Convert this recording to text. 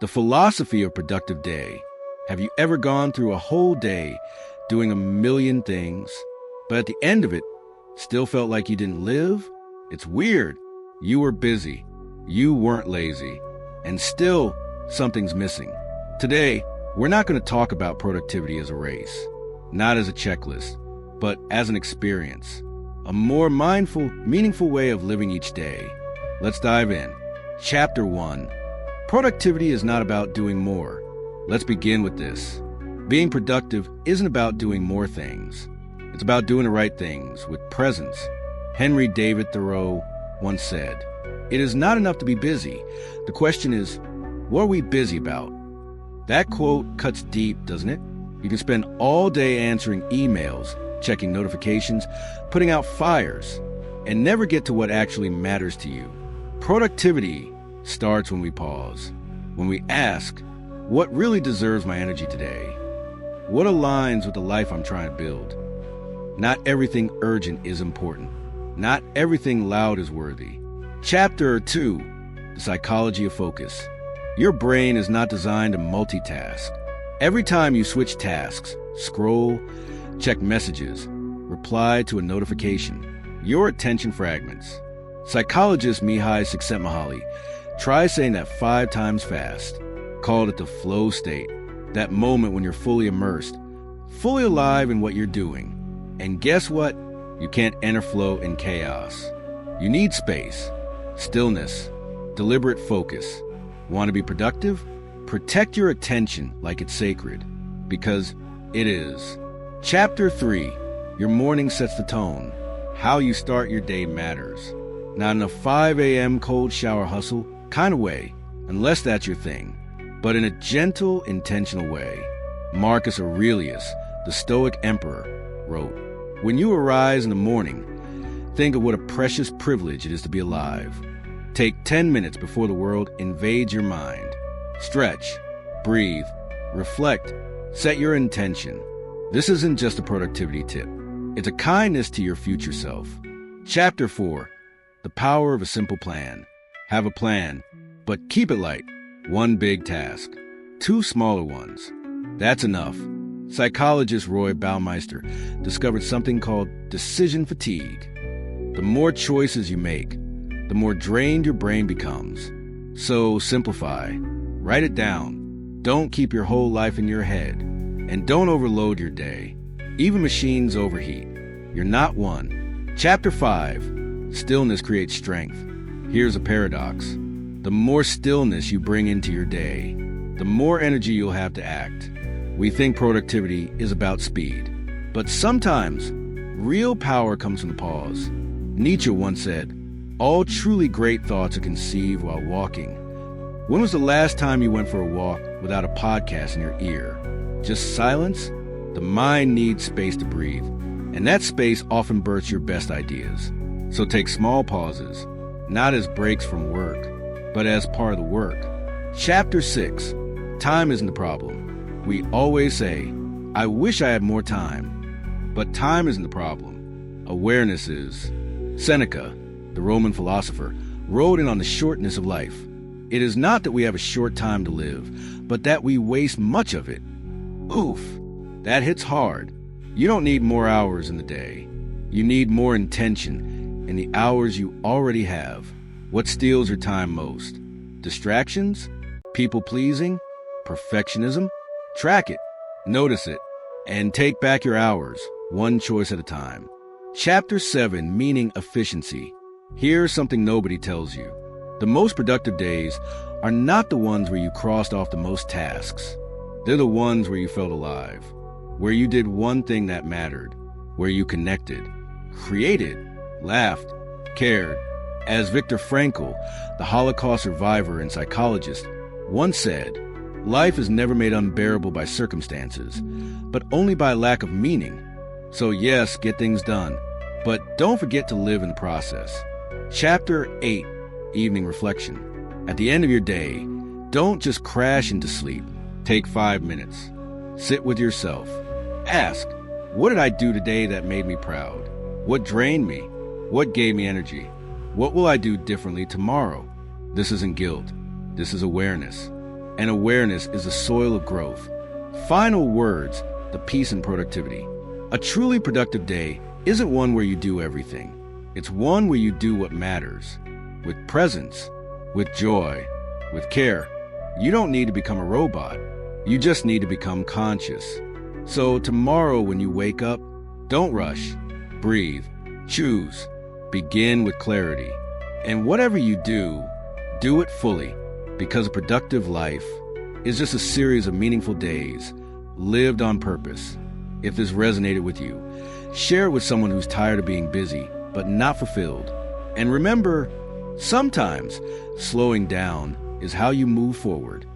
The philosophy of productive day. Have you ever gone through a whole day doing a million things, but at the end of it, still felt like you didn't live? It's weird. You were busy. You weren't lazy. And still, something's missing. Today, we're not going to talk about productivity as a race, not as a checklist, but as an experience. A more mindful, meaningful way of living each day. Let's dive in. Chapter 1. Productivity is not about doing more. Let's begin with this. Being productive isn't about doing more things. It's about doing the right things with presence. Henry David Thoreau once said, "It is not enough to be busy. The question is, what are we busy about?" That quote cuts deep, doesn't it? You can spend all day answering emails, checking notifications, putting out fires, and never get to what actually matters to you. Productivity starts when we pause, when we ask, what really deserves my energy today? What aligns with the life I'm trying to build? Not everything urgent is important. Not everything loud is worthy. Chapter 2, The Psychology of Focus. Your brain is not designed to multitask. Every time you switch tasks, scroll, check messages, reply to a notification, your attention fragments. Psychologist Mihai Csikszentmihalyi tries saying that 5 times fast. Called it the flow state, that moment when you're fully immersed, fully alive in what you're doing. And guess what? You can't enter flow in chaos. You need space, stillness, deliberate focus. Want to be productive? Protect your attention like it's sacred, because it is. Chapter 3. Your morning sets the tone. How you start your day matters. Not in a 5 a.m. cold shower hustle kind of way, unless that's your thing, but in a gentle, intentional way. Marcus Aurelius, the Stoic emperor, wrote, "When you arise in the morning, think of what a precious privilege it is to be alive. Take 10 minutes before the world invades your mind. Stretch, breathe, reflect, set your intention." This isn't just a productivity tip. It's a kindness to your future self. Chapter 4. The power of a simple plan. Have a plan, but keep it light. 1 big task, 2 smaller ones. That's enough. Psychologist Roy Baumeister discovered something called decision fatigue. The more choices you make, the more drained your brain becomes. So simplify. Write it down. Don't keep your whole life in your head. And don't overload your day. Even machines overheat. You're not one. Chapter 5. Stillness creates strength. Here's a paradox. The more stillness you bring into your day, the more energy you'll have to act. We think productivity is about speed, but sometimes real power comes from the pause. Nietzsche once said, "All truly great thoughts are conceived while walking." When was the last time you went for a walk without a podcast in your ear? Just silence? The mind needs space to breathe, and that space often births your best ideas. So take small pauses, not as breaks from work, but as part of the work. Chapter 6. Time isn't the problem. We always say, "I wish I had more time." But time isn't the problem. Awareness is. Seneca, the Roman philosopher, wrote in on the shortness of life. It is not that we have a short time to live, but that we waste much of it. Oof, that hits hard. You don't need more hours in the day. You need more intention in the hours you already have. What steals your time most? Distractions? People-pleasing? Perfectionism? Track it, notice it, and take back your hours, 1 choice at a time. Chapter 7, Meaning Efficiency. Here's something nobody tells you. The most productive days are not the ones where you crossed off the most tasks. They're the ones where you felt alive, where you did one thing that mattered, where you connected, created, laughed, cared. As Viktor Frankl, the Holocaust survivor and psychologist, once said, "Life is never made unbearable by circumstances, but only by lack of meaning." So yes, get things done, but don't forget to live in the process. Chapter 8, Evening Reflection. At the end of your day, don't just crash into sleep. Take 5 minutes. Sit with yourself. Ask, what did I do today that made me proud? What drained me? What gave me energy? What will I do differently tomorrow? This isn't guilt. This is awareness. and awareness is the soil of growth. Final words, the peace and productivity. A truly productive day isn't one where you do everything. It's one where you do what matters, with presence, with joy, with care. You don't need to become a robot. You just need to become conscious. So tomorrow when you wake up, don't rush, breathe, choose, begin with clarity. And whatever you do it fully, because a productive life is just a series of meaningful days lived on purpose. If this resonated with you, share it with someone who's tired of being busy but not fulfilled. And remember, sometimes slowing down is how you move forward.